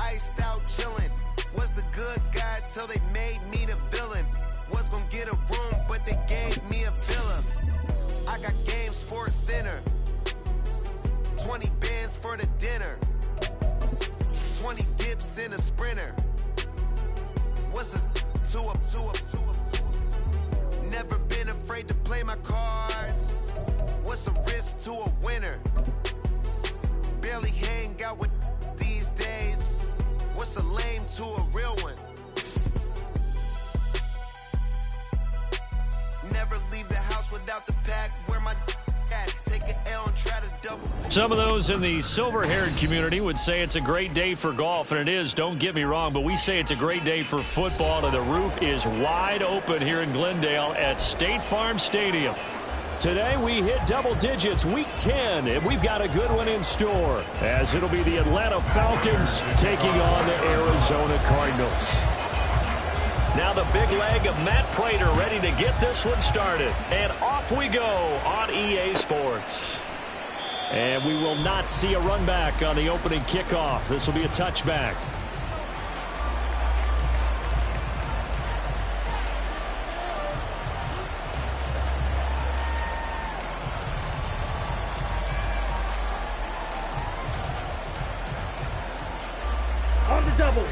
iced out chillin'. Was the good guy till they made me the villain. Was gonna get a room, but they gave me a villa. I got game Sports Center. 20 bands for the dinner. 20 dips in a sprinter. What's a two up? Never been afraid to play my cards. What's a risk to a winner? Barely hang out with these days. What's a lame to a real one? Never leave the house without the pack. Where my at? Take an L and try to double. Some of those in the silver-haired community would say it's a great day for golf, and it is, don't get me wrong, but we say it's a great day for football, and the roof is wide open here in Glendale at State Farm Stadium. Today we hit double digits, week 10, and we've got a good one in store, as it'll be the Atlanta Falcons taking on the Arizona Cardinals. Now the big leg of Matt Prater ready to get this one started. And off we go on EA Sports. And we will not see a run back on the opening kickoff. This will be a touchback. On the double.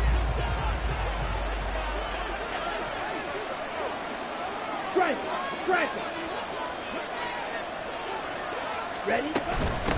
Strike. Ready?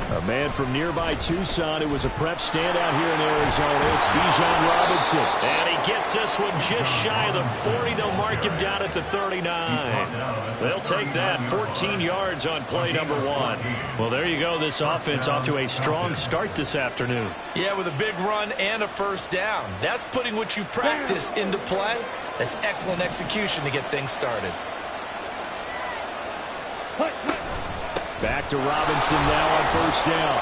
A man from nearby Tucson who was a prep standout here in Arizona. It's Bijan Robinson. And he gets this one just shy of the 40. They'll mark him down at the 39. They'll take that. 14 yards on play number 1. Well, there you go. This offense off to a strong start this afternoon. Yeah, with a big run and a first down. That's putting what you practice into play. That's excellent execution to get things started. Back to Robinson now on first down.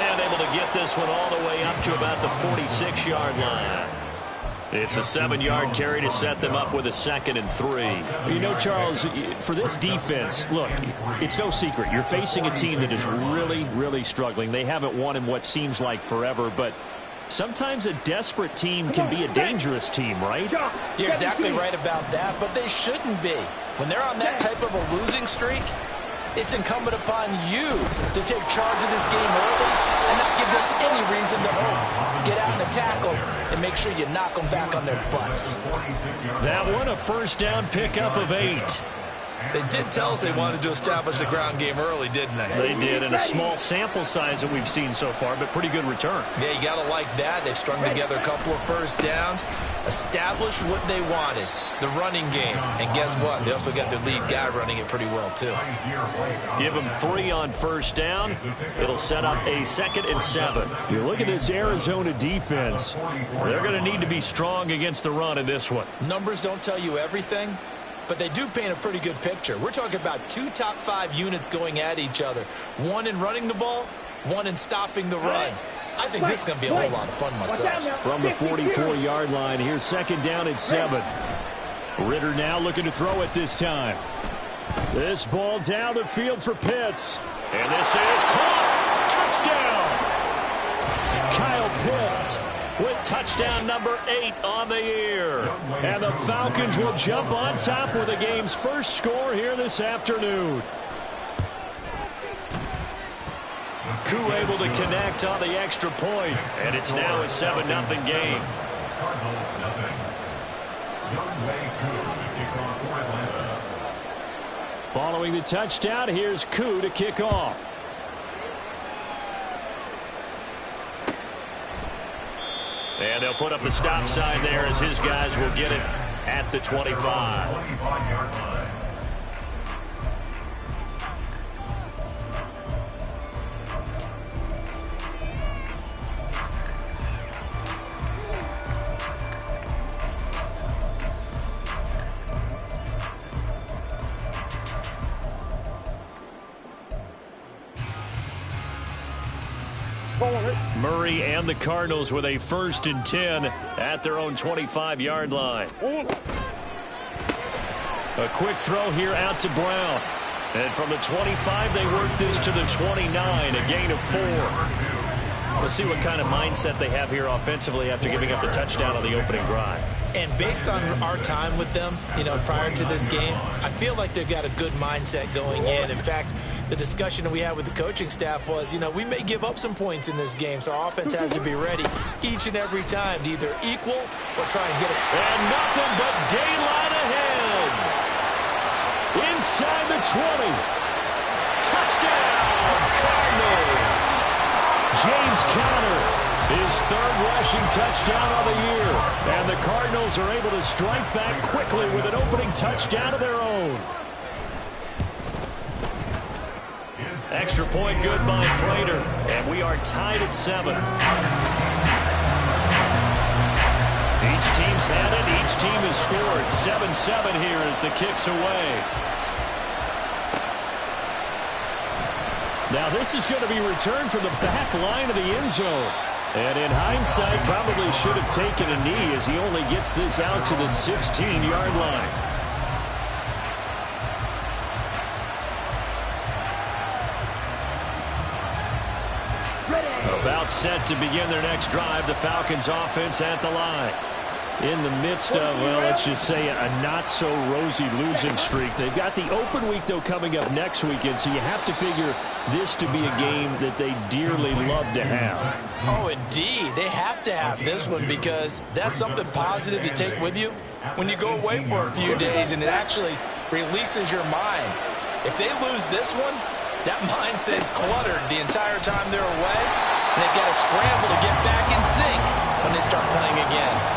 And able to get this one all the way up to about the 46-yard line. It's a 7-yard carry to set them up with a 2nd and 3. You know, Charles, for this defense, look, it's no secret. You're facing a team that is really, really struggling. They haven't won in what seems like forever, but sometimes a desperate team can be a dangerous team, right? You're exactly right about that, but they shouldn't be. When they're on that type of a losing streak, it's incumbent upon you to take charge of this game early and not give them any reason to hope. Get out in the tackle and make sure you knock them back on their butts. That one, a first down pickup of 8. They did tell us they wanted to establish the ground game early, didn't they? They did, in a small sample size that we've seen so far, but pretty good return. Yeah, you got to like that. They've strung together a couple of first downs, established what they wanted, the running game. And guess what? They also got their lead guy running it pretty well, too. Give them 3 on first down. It'll set up a 2nd and 7. You look at this Arizona defense. They're going to need to be strong against the run in this one. Numbers don't tell you everything, but they do paint a pretty good picture. We're talking about 2 top 5 units going at each other. One in running the ball, one in stopping the run. I think this is going to be a whole lot of fun myself. From the 44-yard line, here's 2nd down and 7. Ritter now looking to throw it this time. This ball down the field for Pitts. And this is caught. Touchdown. Kyle Pitts with touchdown number 8 on the year. And the Falcons will jump on top with the game's first score here this afternoon. Koo able to connect on the extra point, and it's now a 7-0 game. Following the touchdown, here's Koo to kick off. And they'll put up the stop sign there as his guys will get it at the 25. Murray and the Cardinals with a 1st and 10 at their own 25-yard line. A quick throw here out to Brown. And from the 25, they work this to the 29, a gain of 4. We'll see what kind of mindset they have here offensively after giving up the touchdown on the opening drive. And based on our time with them, prior to this game, I feel like they've got a good mindset going in. In fact, the discussion that we had with the coaching staff was, we may give up some points in this game, so our offense has to be ready each and every time to either equal or try and get it. And nothing but daylight ahead. Inside the 20. Touchdown, Cardinals. James Conner, his third rushing touchdown of the year. And the Cardinals are able to strike back quickly with an opening touchdown of their own. Extra point good by Prater. And we are tied at 7. Each team's had it. Each team has scored. 7-7 here as the kick's away. Now this is going to be returned from the back line of the end zone. And in hindsight, probably should have taken a knee as he only gets this out to the 16-yard line. About set to begin their next drive, the Falcons offense at the line. In the midst of, well, let's just say a not-so-rosy losing streak. They've got the open week, though, coming up next weekend, so you have to figure this to be a game that they dearly love to have. Oh, indeed. They have to have this one because that's something positive to take with you when you go away for a few days, and it actually releases your mind. If they lose this one, that mind stays cluttered the entire time they're away, and they've got to scramble to get back in sync when they start playing again.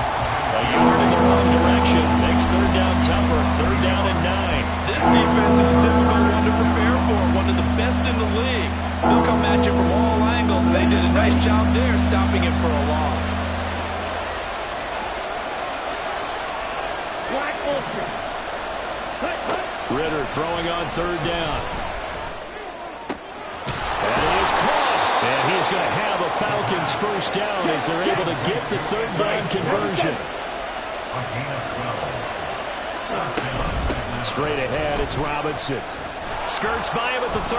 A yard in the wrong direction makes third down tougher. Third down and 9. This defense is a difficult one to prepare for, one of the best in the league. They'll come at you from all angles, and they did a nice job there stopping him for a loss. Ritter throwing on third down. And he is caught. And he's going to have a Falcons first down as they're able to get the third down conversion. Straight ahead, it's Robinson. Skirts by him at the 35.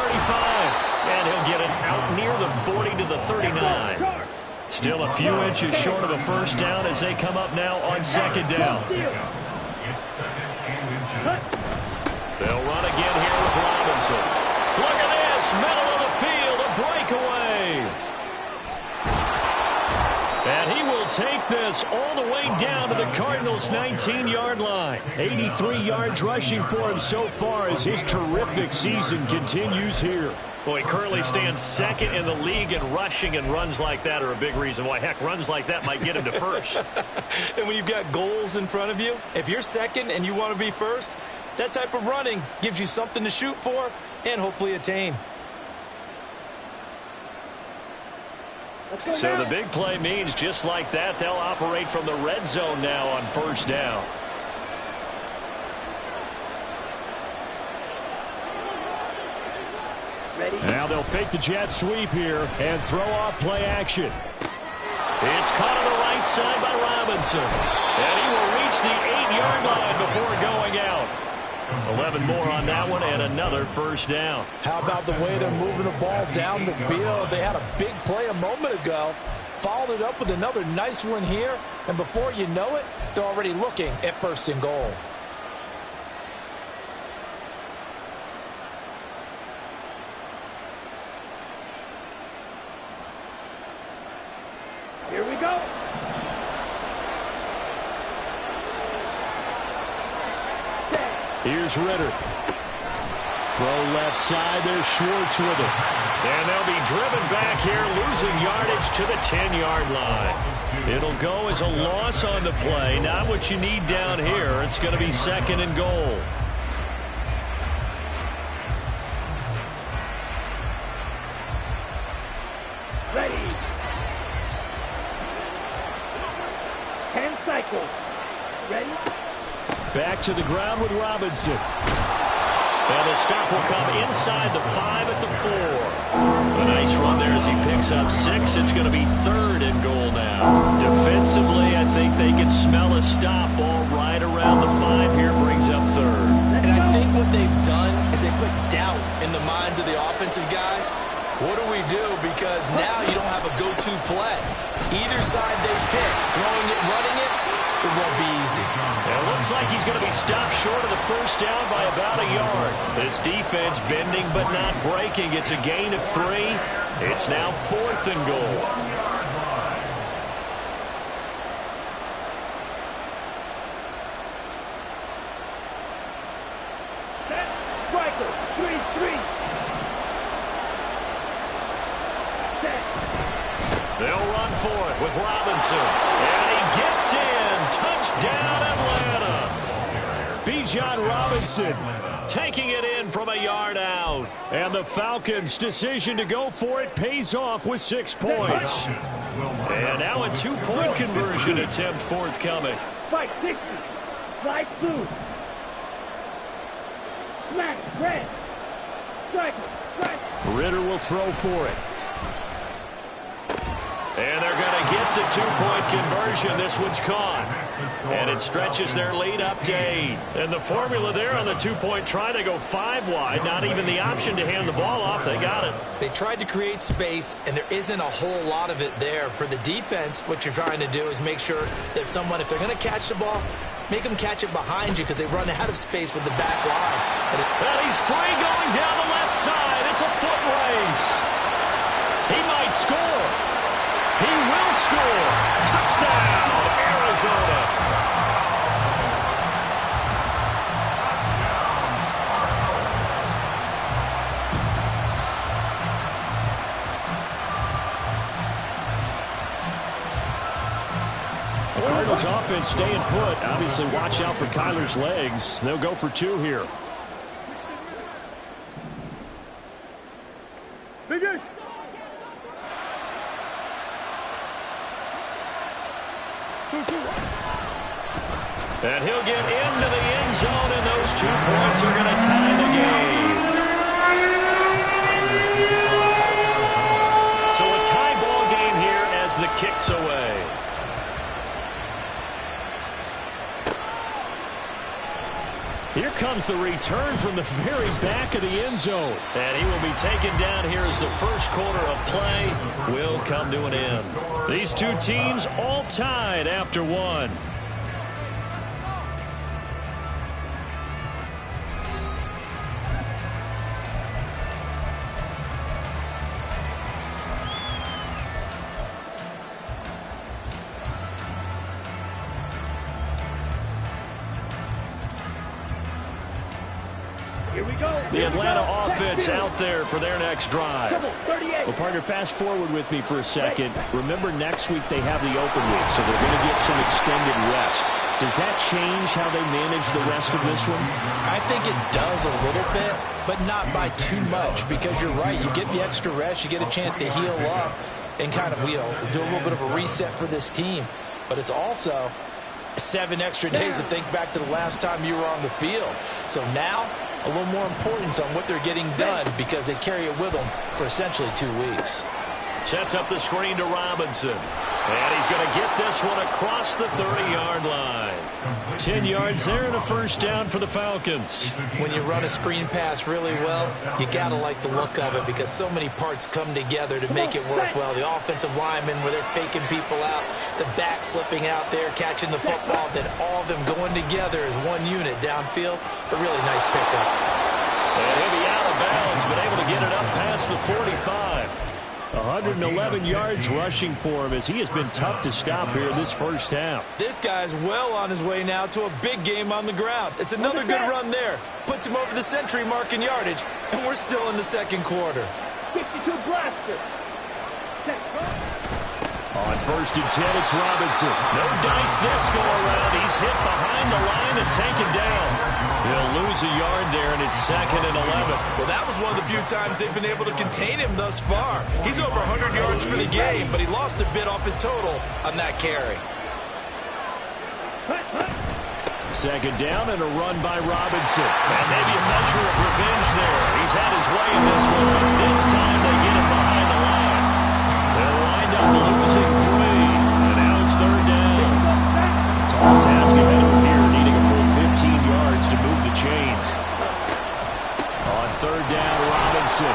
And he'll get it out near the 40 to the 39. Still a few inches short of a first down as they come up now on second down. They'll run again here with Robinson. Look at this, middle of the field, a breakaway. And he will take this all the way down to the Cardinals' 19-yard line. 83 yards rushing for him so far as his terrific season continues here. Well, he currently stands second in the league in rushing, and runs like that are a big reason why. Heck, runs like that might get him to first. And when you've got goals in front of you, if you're second and you want to be first, that type of running gives you something to shoot for and hopefully attain. So the big play means just like that, they'll operate from the red zone now on first down. Ready? Now they'll fake the jet sweep here and throw off play action. It's caught on the right side by Robinson. And he will reach the 8-yard line before going out. 11 more on that one and another first down. How about the way they're moving the ball down the field? They had a big play a moment ago, followed it up with another nice one here, and before you know it, they're already looking at first and goal. Here we go. Here's Ritter. Throw left side. There's Schwartz with it. And they'll be driven back here, losing yardage to the 10-yard line. It'll go as a loss on the play. Not what you need down here. It's going to be second and goal. Ready. 10 cycles. Ready? Back to the ground with Robinson. And the stop will come inside the 5 at the 4. A nice run there as he picks up 6. It's going to be third and goal now. Defensively, I think they can smell a stop. Ball right around the 5 here, brings up third. And I think what they've done is they put doubt in the minds of the offensive guys. What do we do? Because now you don't have a go-to play. Either side they pick, throwing it, running it, it won't be easy. It looks like he's going to be stopped short of the first down by about a yard. This defense bending but not breaking. It's a gain of 3. It's now 4th and goal. Striker, 3-3. They'll run for it with Robinson. And he gets in. Touchdown, Atlanta. Bijan Robinson taking it in from a yard out. And the Falcons' decision to go for it pays off with 6 points. And now a 2-point conversion attempt forthcoming. Fight 60. Slide through. Smack, red. Strike, strike. Ritter will throw for it. And they're going to get the 2-point conversion. This one's caught. And it stretches their lead up to 8. And the formula there on the 2-point try to go 5 wide. Not even the option to hand the ball off. They got it. They tried to create space, and there isn't a whole lot of it there. For the defense, what you're trying to do is make sure that if they're going to catch the ball, make them catch it behind you because they run out of space with the back line. And he's free going down the left side. It's a foot race. He might score. He will score. Touchdown, Arizona. The Cardinals offense staying put. Obviously, watch out for Kyler's legs. They'll go for 2 here. Biggest. And he'll get into the end zone, and those 2 points are going to tie the game. So a tie ball game here as the kick's away. Here comes the return from the very back of the end zone. And he will be taken down here as the first quarter of play will come to an end. These 2 teams all tied after 1. The Atlanta offense out there for their next drive. Well, partner, fast forward with me for a second. Remember, next week they have the open week, so they're going to get some extended rest. Does that change how they manage the rest of this one? I think it does a little bit, but not by too much, because you're right. You get the extra rest. You get a chance to heal up and kind of, do a little bit of a reset for this team. But it's also 7 extra days to think back to the last time you were on the field. So now, a little more importance on what they're getting done because they carry it with them for essentially 2 weeks. Sets up the screen to Robinson. And he's going to get this one across the 30-yard line. 10 yards there and a first down for the Falcons. When you run a screen pass really well, you got to like the look of it because so many parts come together to make it work well. The offensive linemen where they're faking people out, the back slipping out there, catching the football, then all of them going together as one unit downfield. A really nice pickup. And he'll be out of bounds, but able to get it up past the 45. 111 yards rushing for him as he has been tough to stop here in this first half. This guy's well on his way now to a big game on the ground. It's another good run there. Puts him over the century mark in yardage, and we're still in the second quarter. 52 blaster. On 1st and 10, it's Robinson. No dice this go around. He's hit behind the line and taken down. He'll lose a yard there, and it's 2nd and 11. Well, that was one of the few times they've been able to contain him thus far. He's over 100 yards for the game, but he lost a bit off his total on that carry. 2nd down and a run by Robinson. And maybe a measure of revenge there. He's had his way in this one, but this time they get him behind the line. They'll wind up losing 3. And now it's 3rd down. Tall task ahead of him here, needing a full 15 yards to move the chains. On 3rd down, Robinson.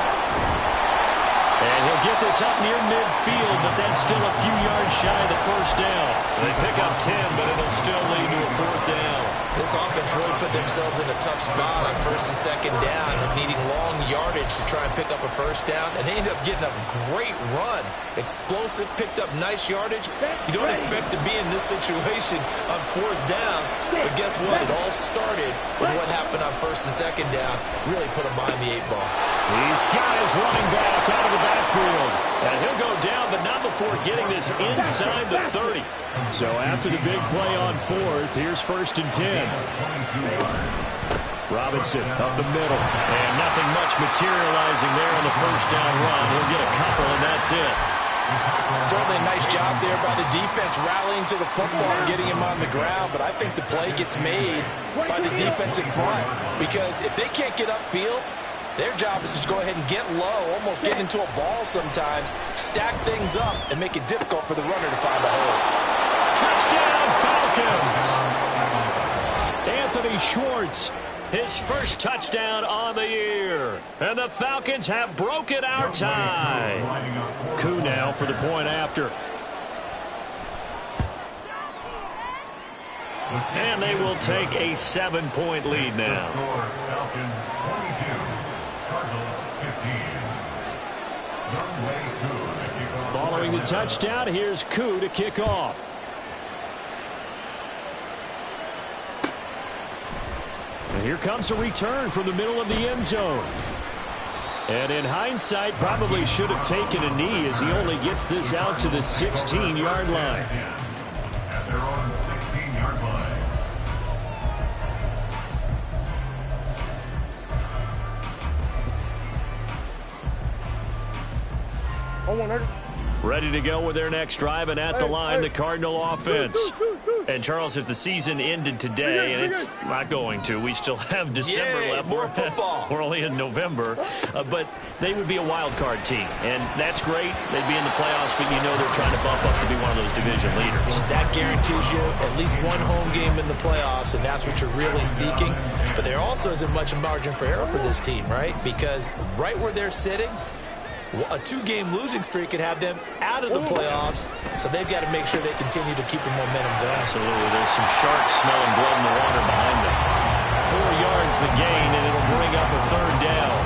They'll get this up near midfield, but that's still a few yards shy of the first down. They pick up 10, but it'll still lead to a fourth down. This offense really put themselves in a tough spot on first and second down, needing long yardage to try and pick up a first down, and they ended up getting a great run. Explosive, picked up nice yardage. You don't expect to be in this situation on fourth down, but guess what? It all started with what happened on first and second down. Really put them behind the 8 ball. He's got his running back out of the backfield. And he'll go down, but not before getting this inside the 30. So after the big play on fourth, here's first and 10. Robinson up the middle. And nothing much materializing there on the first down run. He'll get a couple, and that's it. Certainly a nice job there by the defense rallying to the football and getting him on the ground, but I think the play gets made by the defense in front, because if they can't get upfield, their job is to go ahead and get low, almost get into a ball sometimes, stack things up, and make it difficult for the runner to find a hole. Touchdown, Falcons! Anthony Schwartz, his first touchdown on the year. And the Falcons have broken our tie. Koo now for the point after. And they will take a 7-point lead now. Following the touchdown, here's Koo to kick off. And here comes a return from the middle of the end zone. And in hindsight, probably should have taken a knee as he only gets this out to the 16-yard line. At their own 16-yard line. Ready to go with their next drive, and at the line, the Cardinal offense. And, Charles, if the season ended today, and it's not going to, we still have December left. More football. We're only in November. But they would be a wild card team, and that's great. They'd be in the playoffs, but you know they're trying to bump up to be one of those division leaders. That guarantees you at least one home game in the playoffs, and that's what you're really seeking. But there also isn't much margin for error for this team, right? Because right where they're sitting, a 2-game losing streak could have them out of the playoffs, so they've got to make sure they continue to keep the momentum going. Absolutely. There's some sharks smelling blood in the water behind them. 4 yards the gain, and it'll bring up a third down.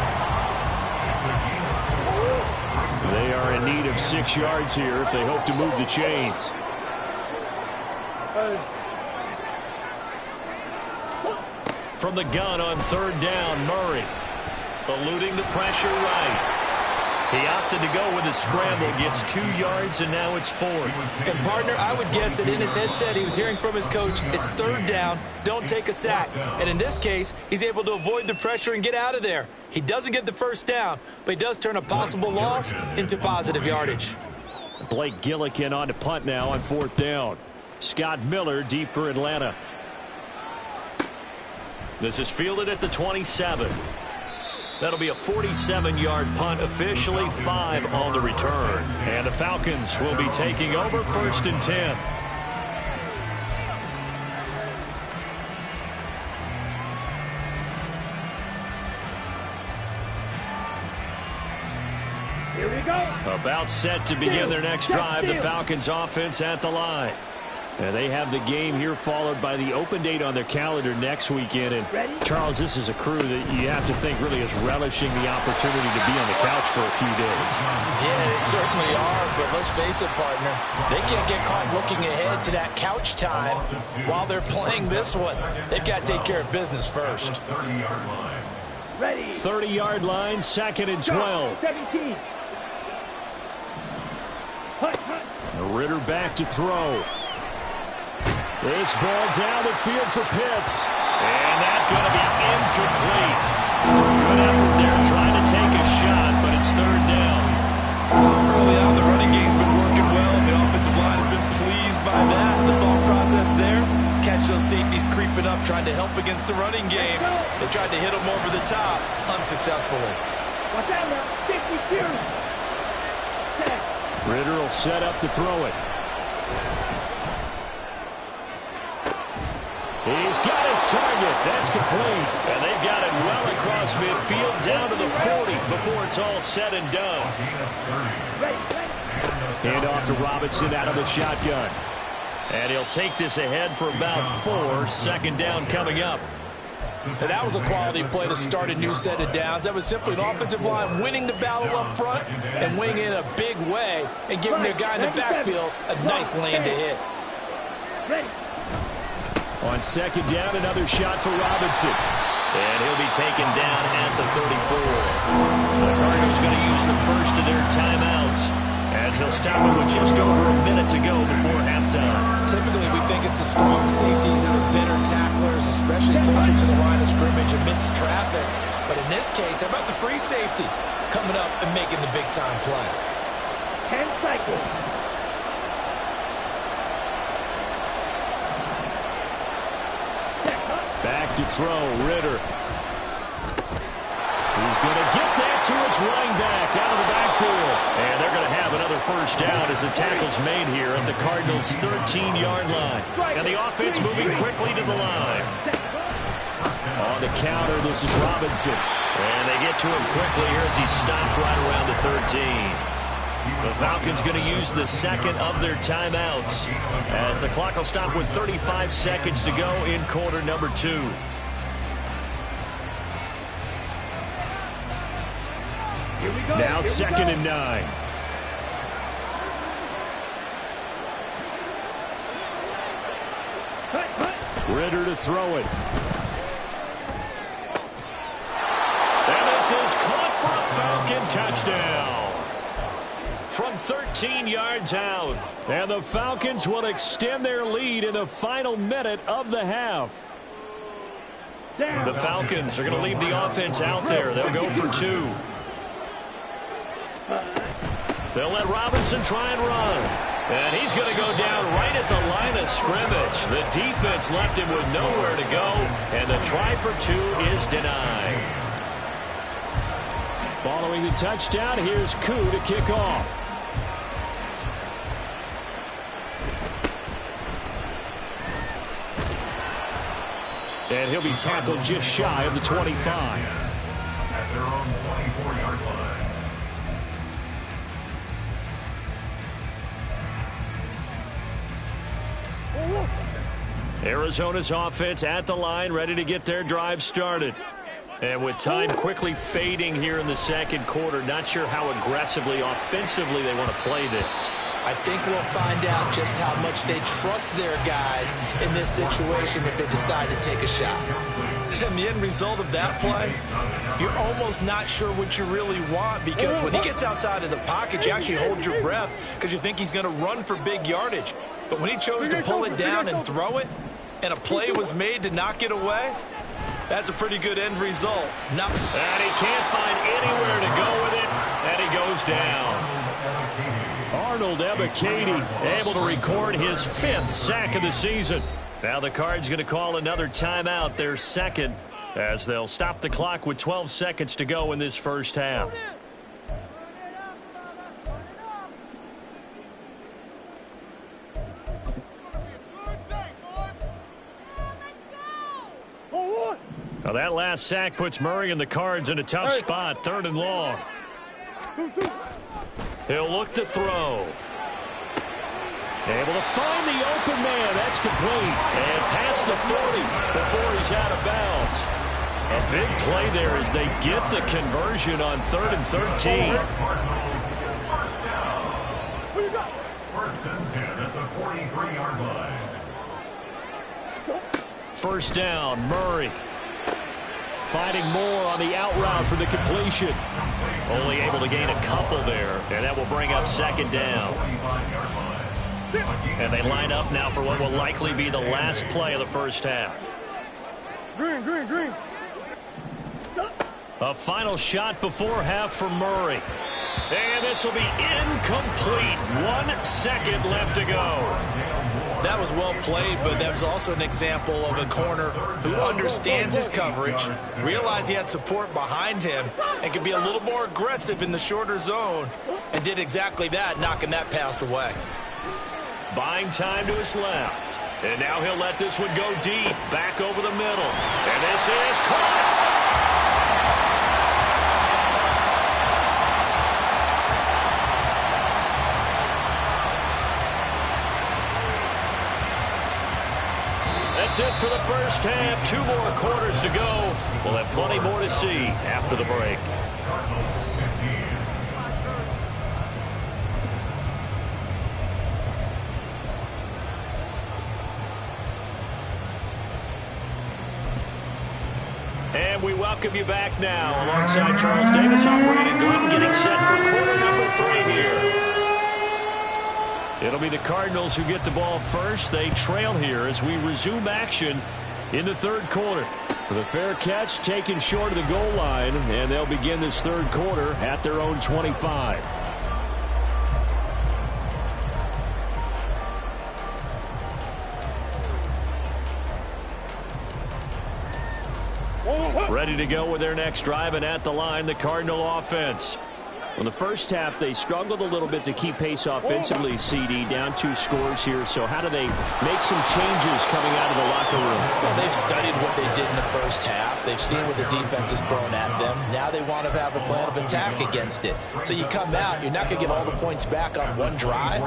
They are in need of 6 yards here if they hope to move the chains. From the gun on third down, Murray eluding the pressure right. He opted to go with a scramble, gets 2 yards, and now it's fourth. And, partner, I would guess that in his headset he was hearing from his coach, it's third down, don't take a sack. And in this case, he's able to avoid the pressure and get out of there. He doesn't get the first down, but he does turn a possible loss into positive yardage. Blake Gillikin on to punt now on fourth down. Scott Miller deep for Atlanta. This is fielded at the 27. That'll be a 47-yard punt, officially 5 on the return. And the Falcons will be taking over first and 10. Here we go. About set to begin their next drive, the Falcons offense at the line. And they have the game here followed by the open date on their calendar next weekend. And, Charles, this is a crew that you have to think really is relishing the opportunity to be on the couch for a few days. Yeah, they certainly are, but let's face it, partner. They can't get caught looking ahead to that couch time while they're playing this one. They've got to take care of business first. 30-yard line. Ready. 30-yard line, 2nd and 12. 17. Hunt. Ritter back to throw. This ball down the field for Pitts. And that's going to be incomplete. Good effort there trying to take a shot, but it's third down. Early on, the running game's been working well, and the offensive line has been pleased by that. The thought process there, catch those safeties creeping up, trying to help against the running game. They tried to hit them over the top, unsuccessfully. Watch out now. 52. Ritter will set up to throw it. He's got his target. That's complete. And they've got it well across midfield down to the 40 before it's all said and done. Hand off to Robinson out of the shotgun. And he'll take this ahead for about 4. Second down coming up. And that was a quality play to start a new set of downs. That was simply an offensive line winning the battle up front and winning in a big way and giving their guy in the backfield a nice lane to hit. On second down, another shot for Robinson. And he'll be taken down at the 34. The Cardinals going to use the first of their timeouts as they'll stop it with just over a minute to go before halftime. Typically, we think it's the strong safeties that are better tacklers, especially closer to the line of scrimmage amidst traffic. But in this case, how about the free safety coming up and making the big-time play? 10 seconds. Back to throw, Ritter. He's going to get that to his running back out of the backfield. And they're going to have another first down as the tackle's made here at the Cardinals' 13-yard line. And the offense moving quickly to the line. On the counter, this is Robinson. And they get to him quickly here as he stopped right around the 13. The Falcons going to use the second of their timeouts as the clock will stop with 35 seconds to go in quarter number 2. Here we go. Now second and 9. Ritter to throw it. And this is caught for a Falcon touchdown. From 13 yards out. And the Falcons will extend their lead in the final minute of the half. The Falcons are going to leave the offense out there. They'll go for 2. They'll let Robinson try and run. And he's going to go down right at the line of scrimmage. The defense left him with nowhere to go. And the try for 2 is denied. Following the touchdown, here's Koo to kick off. And he'll be tackled just shy of the 25. At their own 24-yard line. Arizona's offense at the line, ready to get their drive started. And with time quickly fading here in the second quarter, not sure how aggressively, offensively they want to play this. I think we'll find out just how much they trust their guys in this situation if they decide to take a shot. And the end result of that play, you're almost not sure what you really want, because when he gets outside of the pocket, you actually hold your breath because you think he's going to run for big yardage. But when he chose to pull it down and throw it, and a play was made to knock it away, that's a pretty good end result. And he can't find anywhere to go with it, and he goes down. Arnold Ebiketie able to record his 5th sack of the season. Now the Cards going to call another timeout, their second, as they'll stop the clock with 12 seconds to go in this first half. Now that last sack puts Murray and the Cards in a tough spot, 3rd and long. He'll look to throw. Able to find the open man. That's complete. And past the 40 before he's out of bounds. A big play there as they get the conversion on 3rd and 13. First and 10 at the 43-yard line. First down, Murray. Finding more on the out route for the completion. Only able to gain a couple there, and that will bring up second down. And they line up now for what will likely be the last play of the first half. Green. A final shot before half for Murray. And this will be incomplete. 1 second left to go. That was well played, but that was also an example of a corner who understands his coverage, realized he had support behind him, and could be a little more aggressive in the shorter zone, and did exactly that, knocking that pass away. Buying time to his left. And now he'll let this one go deep, back over the middle. And this is caught. That's it for the first half. 2 more quarters to go. We'll have plenty more to see after the break. And we welcome you back now. Alongside Charles Davis, I'm Brandon Gordon, getting set for quarter number 3 here. It'll be the Cardinals who get the ball first. They trail here as we resume action in the third quarter. The fair catch taken short of the goal line, and they'll begin this third quarter at their own 25. Ready to go with their next drive, and at the line, the Cardinal offense. In the first half, they struggled a little bit to keep pace offensively, CD, down 2 scores here. So how do they make some changes coming out of the locker room? Well, they've studied what they did in the first half. They've seen what the defense has thrown at them. Now they want to have a plan of attack against it. So you come out, you're not going to get all the points back on one drive,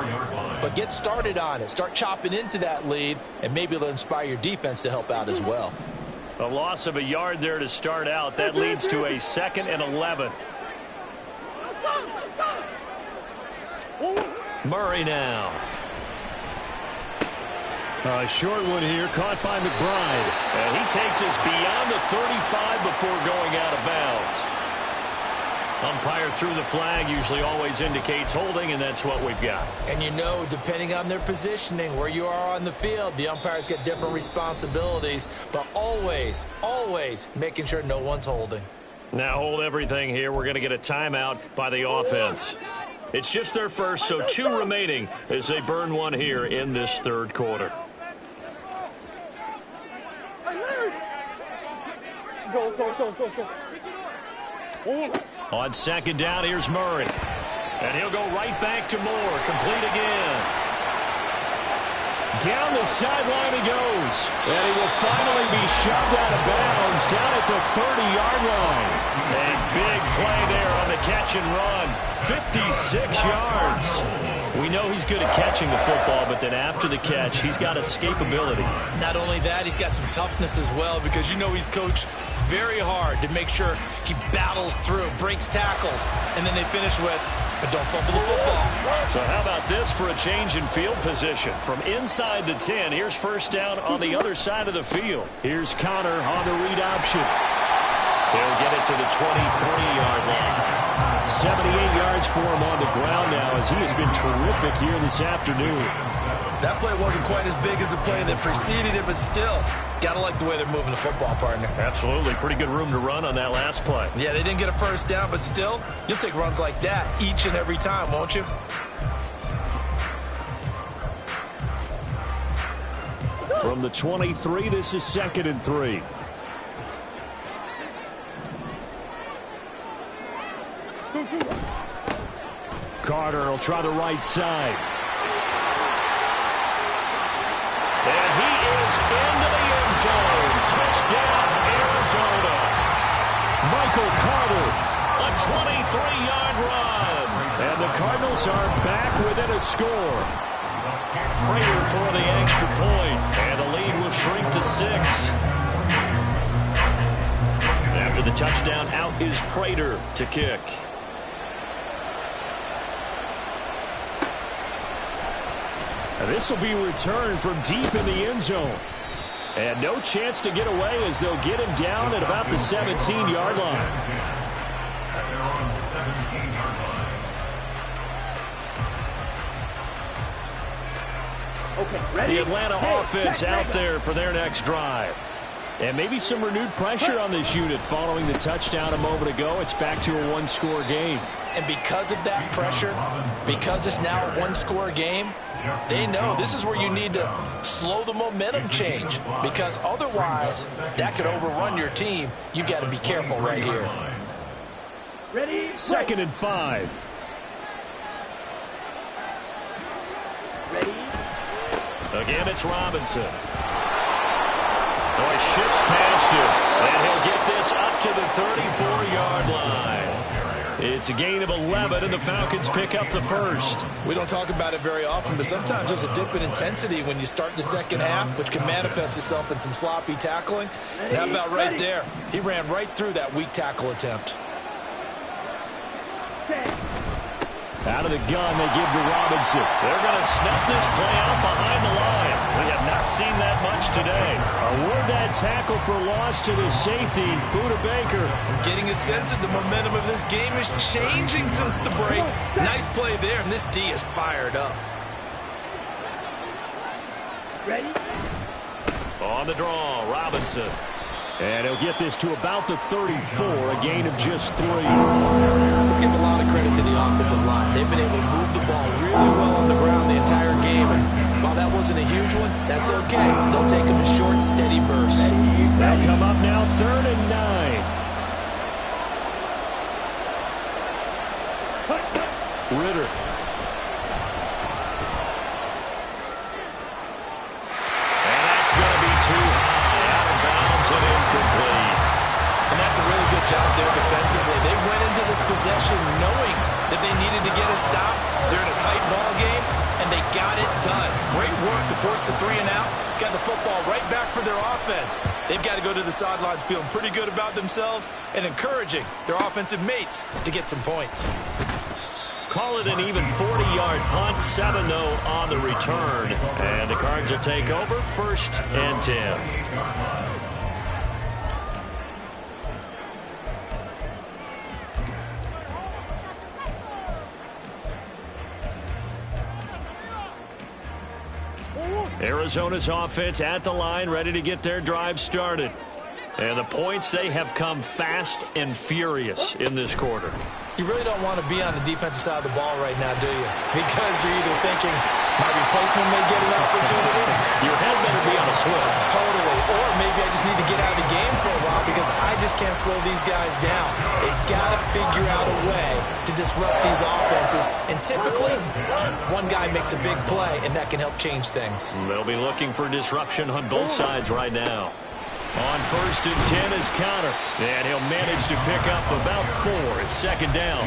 but get started on it. Start chopping into that lead, and maybe it'll inspire your defense to help out as well. A loss of a yard there to start out. That leads to a 2nd and 11. Murray now. A short one here, caught by McBride. And he takes us beyond the 35 before going out of bounds. Umpire threw the flag, usually always indicates holding, and that's what we've got. And you know, depending on their positioning, where you are on the field, the umpires get different responsibilities, but always, always making sure no one's holding. Now hold everything here. We're going to get a timeout by the offense. It's just their first, so 2 remaining as they burn one here in this third quarter. Go. On second down, here's Murray. And he'll go right back to Moore. Complete again. Down the sideline he goes. And he will finally be shoved out of bounds down at the 30-yard line. A big play there on the catch and run. 56 yards. We know he's good at catching the football, but then after the catch, he's got escapability. Not only that, he's got some toughness as well, because you know he's coached very hard to make sure he battles through, breaks tackles, and then they finish with, but don't fumble the football. So how about this for a change in field position? From inside the 10, here's first down on the other side of the field. Here's Connor on the read option. They'll get it to the 23-yard line. 78 yards for him on the ground now, as he has been terrific here this afternoon. That play wasn't quite as big as the play that preceded it, but still, gotta like the way they're moving the football, partner. Absolutely. Pretty good room to run on that last play. Yeah, they didn't get a first down, but still, you'll take runs like that each and every time, won't you? From the 23, this is 2nd and 3. Carter will try the right side. And he is into the end zone. Touchdown, Arizona. Michael Carter. A 23-yard run. And the Cardinals are back within a score. Prater for the extra point. And the lead will shrink to 6. After the touchdown, out is Prater to kick. And this will be returned from deep in the end zone. And no chance to get away as they'll get him down at about the 17-yard line. Okay, ready? The Atlanta offense out there for their next drive. And maybe some renewed pressure on this unit following the touchdown a moment ago. It's back to a one-score game. And because of that pressure, because it's now a one-score game, they know this is where you need to slow the momentum change, because otherwise that could overrun your team. You've got to be careful right here. Ready? 2nd and 5. Ready? Again, it's Robinson. Oh, he shifts past him, and he'll get this up to the 34-yard line. It's a gain of 11, and the Falcons pick up the first. We don't talk about it very often, but sometimes there's a dip in intensity when you start the second half, which can manifest itself in some sloppy tackling. And how about right there? He ran right through that weak tackle attempt. Out of the gun, they give to Robinson. They're going to snap this play out behind the line. We have not seen that much today. Award that tackle for loss to the safety, Buda Baker. I'm getting a sense that the momentum of this game is changing since the break. Nice play there, and this D is fired up. Ready? On the draw, Robinson. And he'll get this to about the 34, a gain of just 3. Let's give a lot of credit to the offensive line. They've been able to move the ball really well on the ground the entire game. And while that wasn't a huge one, that's okay. They'll take them in short, steady bursts. They'll come up now 3rd and 9. Ritter. And that's going to be too high. Out of bounds and incomplete. And that's a really good job there defensively. They went into this possession knowing that they needed to get a stop. They're in a tight ball game, and they got it done. Great work to force the 3 and out. Got the football right back for their offense. They've got to go to the sidelines feeling pretty good about themselves and encouraging their offensive mates to get some points. Call it an even 40-yard punt, 7-0 on the return. And the Cards will take over 1st and 10. Arizona's offense at the line, ready to get their drive started. And the points, they have come fast and furious in this quarter. You really don't want to be on the defensive side of the ball right now, do you? Because you're either thinking, my replacement may get an opportunity. Your head better be on a swivel. Totally. Or maybe I just need to get out of the game for a while because I just can't slow these guys down. They've got to figure out a way to disrupt these offenses. And typically, one guy makes a big play, and that can help change things. They'll be looking for disruption on both sides right now. On 1st and 10 is Connor, and he'll manage to pick up about 4. It's 2nd down.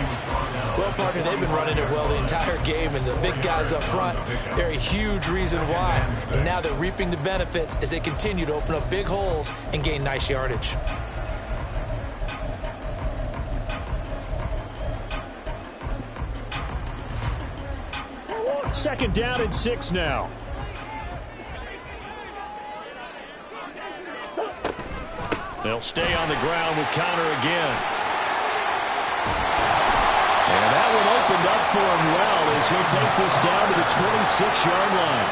Well, partner, they've been running it well the entire game, and the big guys up front, they're a huge reason why. And now they're reaping the benefits as they continue to open up big holes and gain nice yardage. Second down and 6 now. They'll stay on the ground with Connor again. And that one opened up for him well as he'll take this down to the 26-yard line.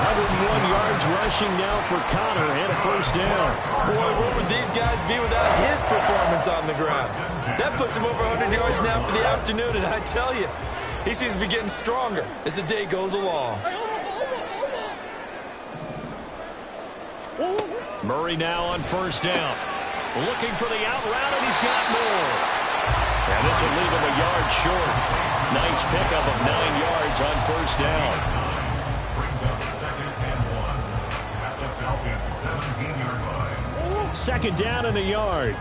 101 yards rushing now for Connor and a 1st down. Boy, what would these guys be without his performance on the ground? That puts him over 100 yards now for the afternoon, and I tell you, he seems to be getting stronger as the day goes along. Murray now on 1st down. Looking for the out route, and he's got more. And this will leave him a yard short. Nice pickup of 9 yards on 1st down. Brings up 2nd and 1 at the Falcons 17-yard line. 2nd down and a yard.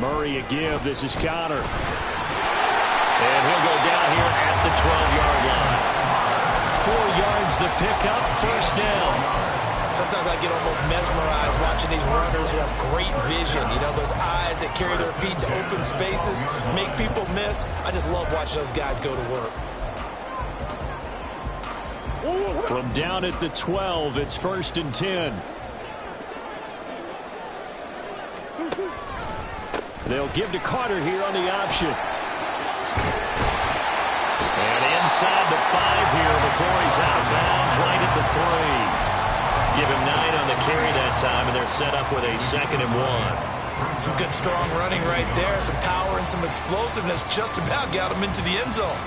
Murray a give. This is Connor. And he'll go down here at the 12-yard line. 4 yards the pickup, 1st down. Sometimes I get almost mesmerized watching these runners who have great vision. You know, those eyes that carry their feet to open spaces, make people miss. I just love watching those guys go to work. From down at the 12, it's 1st and 10. They'll give to Carter here on the option. And inside the 5 here before he's out of bounds, right at the 3. Give him 9 on the carry that time, and they're set up with a 2nd and 1. Some good strong running right there. Some power and some explosiveness just about got him into the end zone.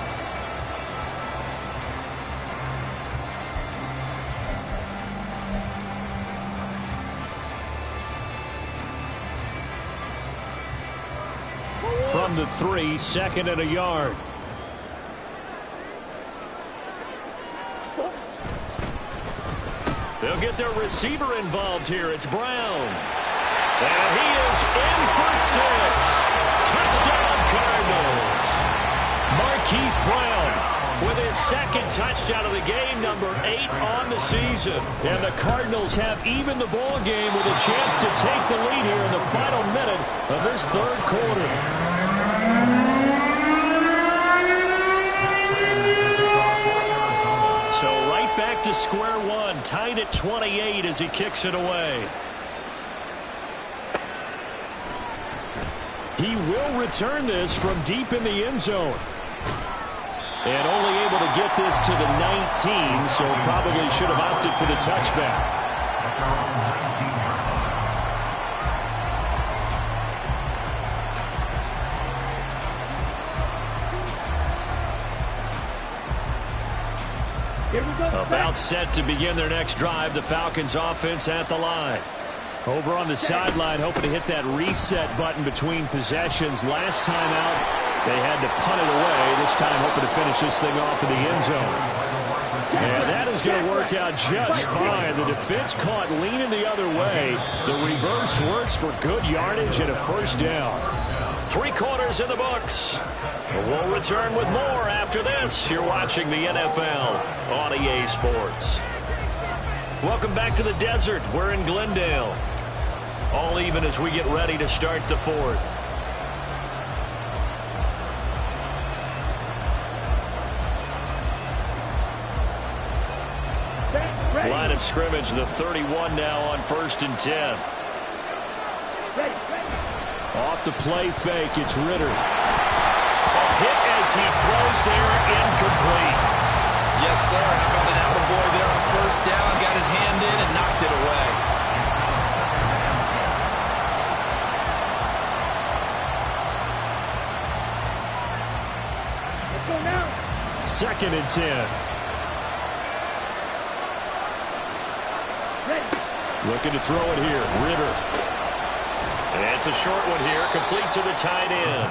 From the 3, 2nd and a yard. They'll get their receiver involved here. It's Brown. And he is in for 6. Touchdown, Cardinals. Marquise Brown with his second touchdown of the game, number 8 on the season. And the Cardinals have even the ball game with a chance to take the lead here in the final minute of this third quarter. So right back to square one, tied at 28 as he kicks it away. He will return this from deep in the end zone. And only able to get this to the 19, so probably should have opted for the touchback. About set to begin their next drive. The Falcons offense at the line. Over on the sideline, hoping to hit that reset button between possessions. Last time out, they had to punt it away. This time, hoping to finish this thing off in the end zone. And that is going to work out just fine. The defense caught leaning the other way. The reverse works for good yardage and a first down. 3 quarters in the books. We'll return with more after this. You're watching the NFL on EA Sports. Welcome back to the desert. We're in Glendale. All even as we get ready to start the fourth. Line of scrimmage, the 31 now on 1st and 10. Off the play fake, it's Ritter. A hit as he throws there, incomplete. Yes, sir. How about an attaboy there on 1st down? Got his hand in and knocked it away. Let's go now. 2nd and 10. Looking to throw it here. Ritter. And it's a short one here. Complete to the tight end.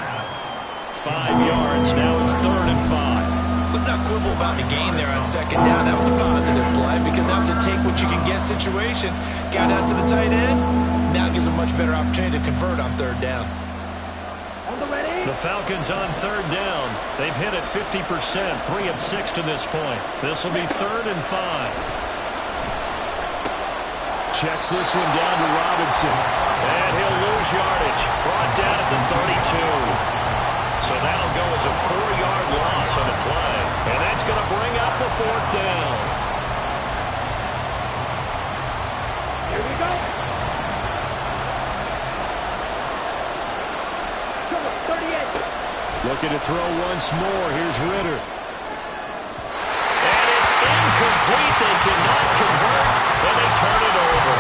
5 yards. Now it's 3rd and 5. Let's not quibble about the gain there on 2nd down. That was a positive play because that was a take-what-you-can-get situation. Got out to the tight end. Now gives a much better opportunity to convert on 3rd down. The Falcons on 3rd down. They've hit it 50%. 3 of 6 to this point. This will be 3rd and 5. Checks this one down to Robinson. And he'll lose yardage. Brought down at the 32. So that'll go as a 4-yard loss on the play. And that's going to bring up the 4th down. Here we go. Come on, 38. Looking to throw once more. Here's Ritter. And it's incomplete. They cannot convert. And they turn it over.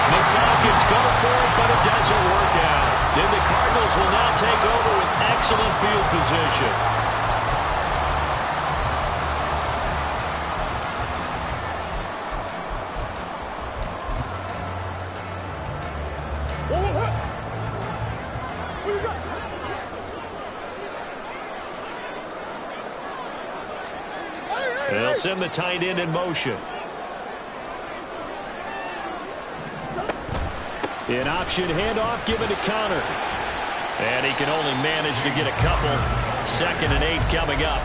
The Falcons go for it, but it doesn't work out. Then the Cardinals will now take over with excellent field position. They'll send the tight end in motion. An option handoff given to Connor. And he can only manage to get a couple. 2nd and 8 coming up.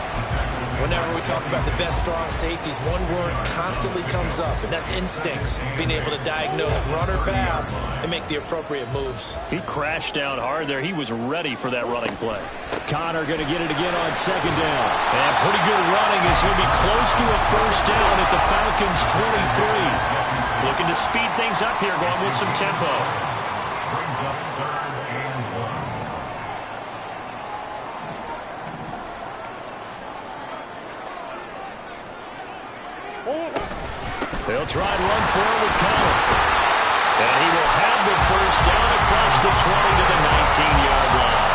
Whenever we talk about the best strong safeties, one word constantly comes up, and that's instincts. Being able to diagnose run or pass and make the appropriate moves. He crashed down hard there. He was ready for that running play. Connor going to get it again on 2nd down. And pretty good running as he'll be close to a first down at the Falcons' 23. Looking to speed things up here, going with some tempo. Brings up 3rd and 1. They'll try and run forward with Connor. And he will have the first down across the 20 to the 19-yard line.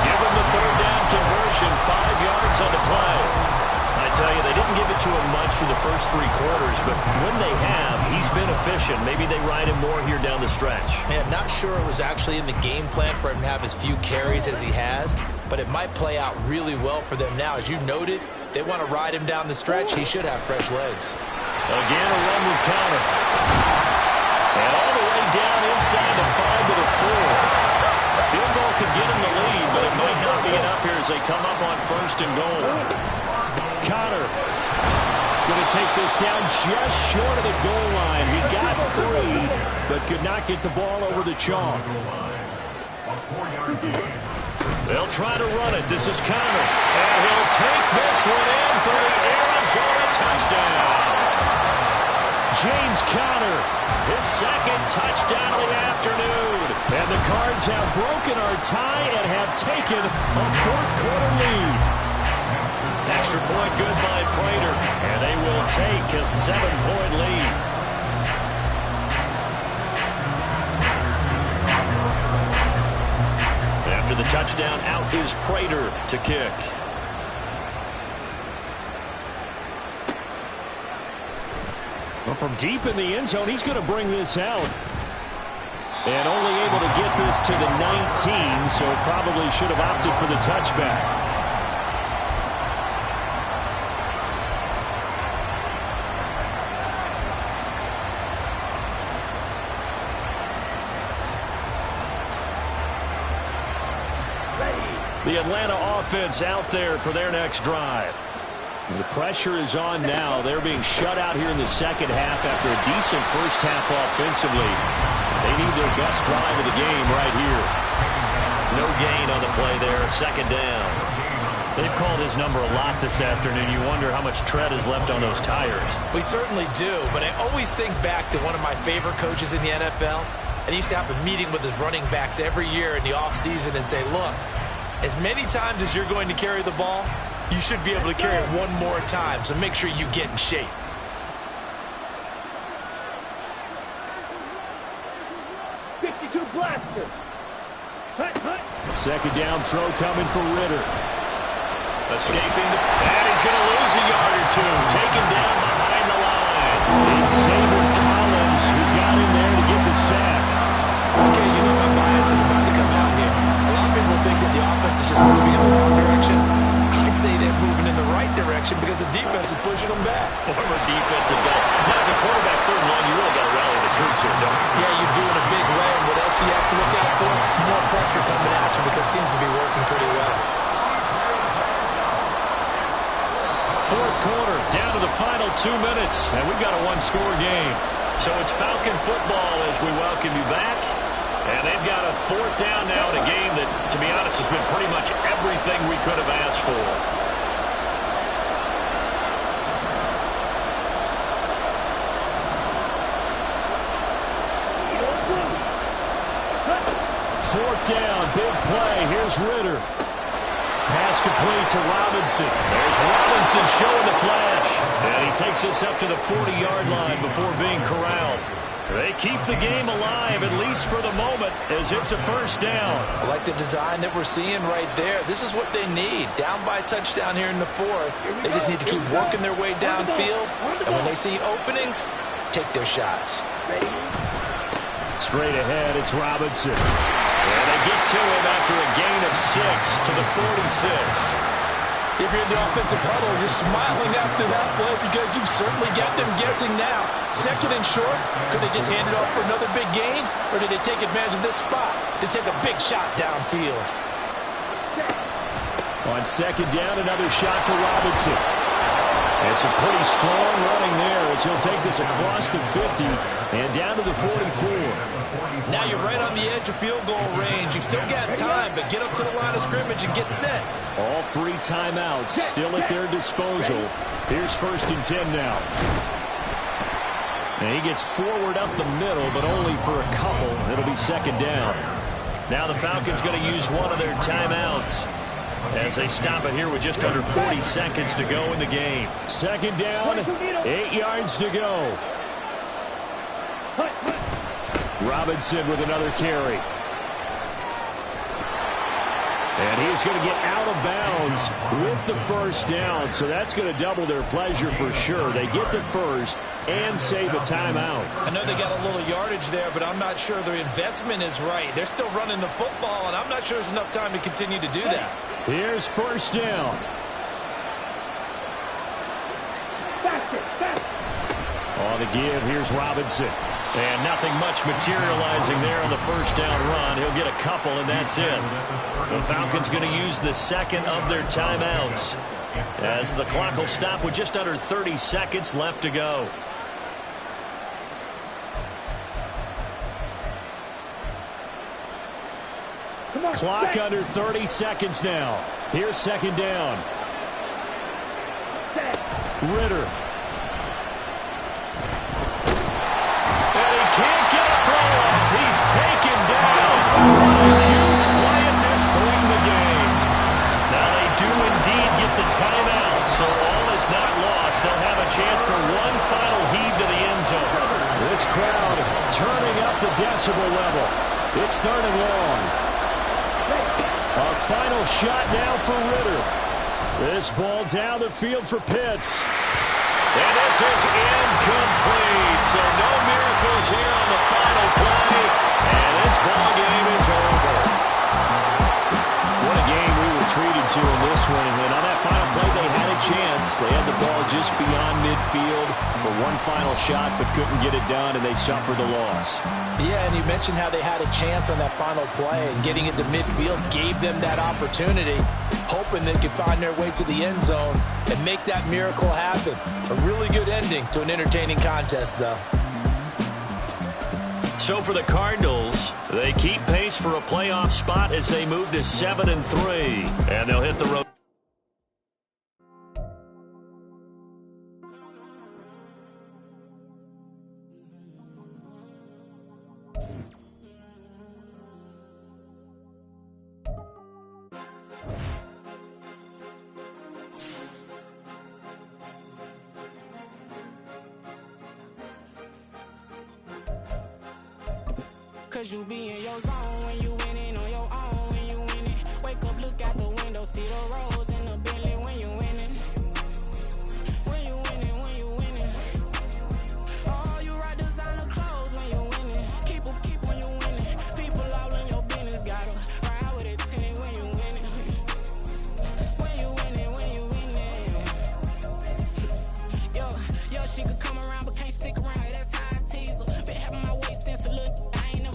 Give him the 3rd down conversion, 5 yards on the play. I tell you, they didn't give it to him much for the first 3 quarters, but when they have, he's been efficient. Maybe they ride him more here down the stretch. Man, not sure it was actually in the game plan for him to have as few carries as he has, but it might play out really well for them now. As you noted, if they want to ride him down the stretch, he should have fresh legs. Again, a run with counter. And all the way down inside the 5 to the 4. A field goal could get him the lead, but it might not be enough here as they come up on 1st and goal. Connor going to take this down just short of the goal line. He got 3, but could not get the ball over the chalk. They'll try to run it. This is Connor. And he'll take this one in for the Arizona touchdown. James Conner, his 2nd touchdown of the afternoon. And the Cards have broken our tie and have taken a 4th quarter lead. Extra point good by Prater. And they will take a 7-point lead. After the touchdown, out is Prater to kick. Well, from deep in the end zone, he's going to bring this out. And only able to get this to the 19, so probably should have opted for the touchback. The Atlanta offense out there for their next drive. The pressure is on now. They're being shut out here in the 2nd half after a decent first half offensively. They need their best drive of the game right here. No gain on the play there. 2nd down. They've called his number a lot this afternoon. You wonder how much tread is left on those tires. We certainly do, but I always think back to one of my favorite coaches in the NFL. And he used to have a meeting with his running backs every year in the offseason and say, look, as many times as you're going to carry the ball, you should be able to carry it one more time, so make sure you get in shape. Blaster. 2nd down throw coming for Ritter. Escaping, and he's going to lose a yard or 2. Taken down behind the line. It's Saber Collins who got in there to get the sack. Okay, you know my bias is about to come out here. A lot of people think that the offense is just moving in the wrong direction. I'd say they're moving in the right direction because the defense is pushing them back. Former defensive guy. Now, as a quarterback, 3rd and 1, you really got to rally the troops here, don't you? Yeah, you do in a big way. And what else do you have to look out for? More pressure coming at you because it seems to be working pretty well. 4th quarter, down to the final 2 minutes, and we've got a 1-score game. So it's Falcon football as we welcome you back. And they've got a 4th down now in a game that, to be honest, has been pretty much everything we could have asked for. Fourth down, big play. Here's Ritter. Pass complete to Robinson. There's Robinson showing the flash. And he takes us up to the 40-yard line before being corralled. They keep the game alive, at least for the moment, as it's a 1st down. I like the design that we're seeing right there. This is what they need. Down by a touchdown here in the 4th. They just need to keep working their way downfield. And when they see openings, take their shots. Straight ahead, it's Robinson. And they get to him after a gain of 6 to the 46. If you're in the offensive huddle, you're smiling after that play because you've certainly got them guessing now. 2nd and short, could they just hand it off for another big gain? Or did they take advantage of this spot to take a big shot downfield? On 2nd down, another shot for Robinson. And some pretty strong running there as he'll take this across the 50 and down to the 44. Now you're right on the edge of field goal range. You've still got time, but get up to the line of scrimmage and get set. All 3 timeouts still at their disposal. Here's 1st and 10 now. And he gets forward up the middle, but only for a couple. It'll be 2nd down. Now the Falcons going to use one of their timeouts as they stop it here with just under 40 seconds to go in the game. 2nd down, 8 yards to go. Robinson with another carry. And he's going to get out of bounds with the 1st down, so that's going to double their pleasure for sure. They get the 1st and save a timeout. I know they got a little yardage there, but I'm not sure their investment is right. They're still running the football, and I'm not sure there's enough time to continue to do that. Here's 1st down. On the give, here's Robinson. And nothing much materializing there on the first down run. He'll get a couple, and that's it. The Falcons going to use the second of their timeouts, as the clock will stop with just under 30 seconds left to go. Clock under 30 seconds now. Here's second down. Ritter. And he can't get a throw off. He's taken down. A huge play at this point in the game. Now they do indeed get the timeout, so all is not lost. They'll have a chance for one final heave to the end zone. This crowd turning up the decibel level. It's third and long. A final shot now for Ritter. This ball down the field for Pitts. And this is incomplete. So no miracles here on the final play. And this ball game is over. What a game we were treated to in this one. And on that final play, they had a chance. They had the ball just beyond midfield for one final shot, but couldn't get it done, and they suffered the loss. Yeah, and you mentioned how they had a chance on that final play, and getting into midfield gave them that opportunity, hoping they could find their way to the end zone and make that miracle happen. A really good ending to an entertaining contest, though. So for the Cardinals, they keep pace for a playoff spot as they move to 7-3, and they'll hit the road. Cause you be in your zone when you winning on your own. When you winning, wake up, look out the window, see the rose in the Bentley when you winning. When you winning, when you winning. Oh, you ride designer clothes when you winning. Keep when you winning. People all in your business, gotta ride with it tinted when you winning. When you winning, when you winning. Yo, she could come around but can't stick around. That's how I tease her. Been having my waist since a little.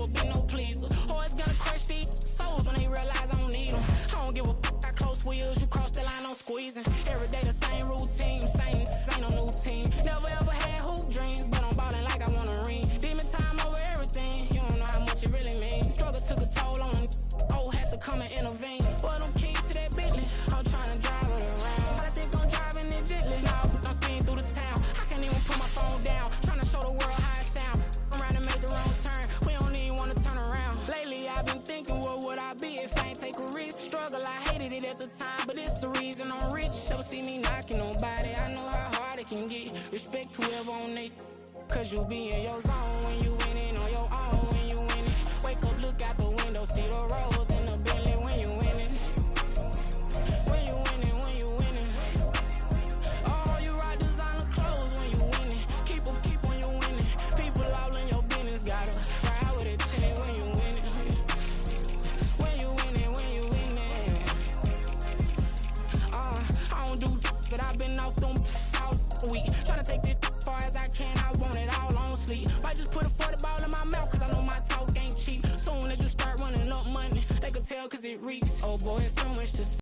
Been no pleaser. Always gonna crush these souls when they realize I don't need them. I don't give a f*** how close wheels. You cross the line, I'm squeezing. Every day the same routine, ain't no new team. Never ever had hoop dreams, but I'm ballin' like I want a ring. Demon time over everything. You don't know how much it really means. Struggle took a toll on them. Oh, had to come and intervene. Boy, them keys to that Bentley. I'm trying to drive it around. I think I'm driving it gently. Now I'm speeding through the town. I can't even put my phone down. Trying to show the world how it sound. I'm around and made the wrong turn. We don't even want to turn around. Lately I've been thinking, what would I be if I ain't take a risk? Struggle, I hated it at the time, but it's the reason I'm rich. Never see me knocking nobody. I know how hard it can get. Respect whoever on they. Cause you be in your zone when you winning on your own. When you winning, wake up, look out the window, see the rose in the Bentley when you winning. When you winning, when you winning. Oh, you ride designer clothes when you winning. Keep when you winning. People all in your business, gotta ride with it tinted when you winning. When you winning, when you winning. I don't do but I've been off them all week. Tryna take this far as I can, I want it all on sleep. Might just put a 40 ball in my mouth, cause I know my talk ain't cheap. Soon as you start running up money, they could tell cause it reeks. Oh boy, it's so much to